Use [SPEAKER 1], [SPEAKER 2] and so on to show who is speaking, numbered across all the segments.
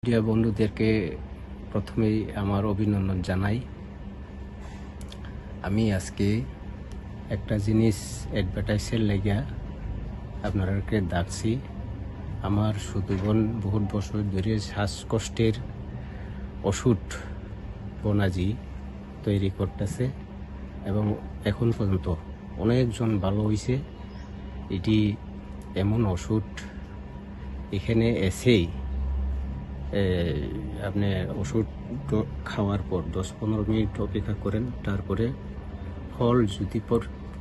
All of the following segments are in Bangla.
[SPEAKER 1] মিডিয়া বন্ধুদেরকে প্রথমেই আমার অভিনন্দন জানাই। আমি আজকে একটা জিনিস অ্যাডভার্টাইজের লেগা আপনাদেরকে ডাকছি। আমার সুদূরবন বহুত বছর ধরে শ্বাসকষ্টের ওষুধ বনাজি তৈরি করতেছে এবং এখন পর্যন্ত অনেকজন ভালো হয়েছে। এটি এমন ওষুধ, এখানে এসেই আপনি ওষুধ খাওয়ার পর 10-15 মিনিট অপেক্ষা করেন, তারপরে ফল যদি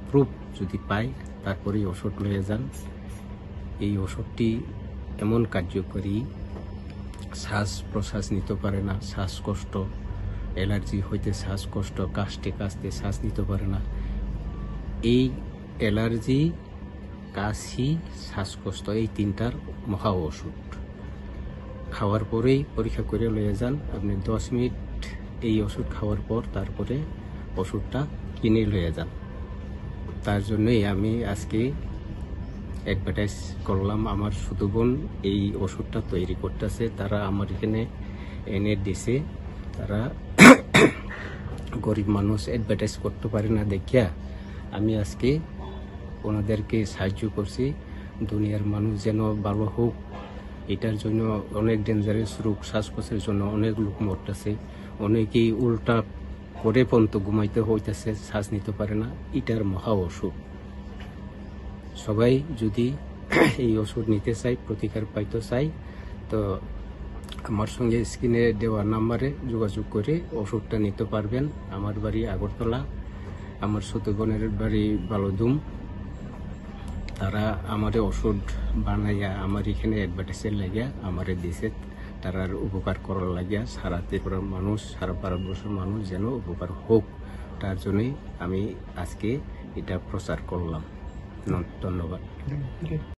[SPEAKER 1] প্রুফ যদি পায় তারপরেই ওষুধ লয়ে যান। এই ওষুধটি এমন কার্যকরী, শ্বাস প্রশ্বাস নিতে পারে না, শ্বাসকষ্ট, অ্যালার্জি হইতে শ্বাসকষ্ট, কাশতে কাশতে শ্বাস নিতে পারে না। এই অ্যালার্জি, কাশি, শ্বাসকষ্ট এই তিনটার মহা ওষুধ। খাওয়ার পরেই পরীক্ষা করে লয়ে যান। আপনি 10 মিনিট এই ওষুধ খাওয়ার পর তারপরে ওষুধটা কিনে লয়ে যান। তার জন্যই আমি আজকে অ্যাডভার্টাইজ করলাম। আমার ছোট বোন এই ওষুধটা তৈরি করতেছে, তারা আমার এখানে এনে দিছে। তারা গরিব মানুষ অ্যাডভার্টাইজ করতে পারে না দেখিয়া আমি আজকে ওনাদেরকে সাহায্য করছি। দুনিয়ার মানুষ যেন ভালো হোক, এটার জন্য অনেক ডেঞ্জারাস রোগ, শ্বাসকষ্টের জন্য অনেক লোক মরতেছে, অনেকেই উল্টা করে পর্যন্ত ঘুমাইতে হইতেছে, শ্বাস নিতে পারে না। এটার মহা ওষুধ। সবাই যদি এই ওষুধ নিতে চাই, প্রতিকার পাইতে চাই, তো আমার সঙ্গে স্ক্রিনে দেওয়া নাম্বারে যোগাযোগ করে ওষুধটা নিতে পারবেন। আমার বাড়ি আগরতলা, আমার ছোট বোনের বাড়ি বালুদুম। তারা আমার ওষুধ বানাইয়া আমার এখানে অ্যাডভার্টাইজের লাগিয়া আমারে দিছে, তারার উপকার করার লাগিয়া। সারা ত্রিপুরার মানুষ, সারা ভারতবর্ষের মানুষ যেন উপকার হোক, তার জন্যই আমি আজকে এটা প্রচার করলাম। ধন্যবাদ।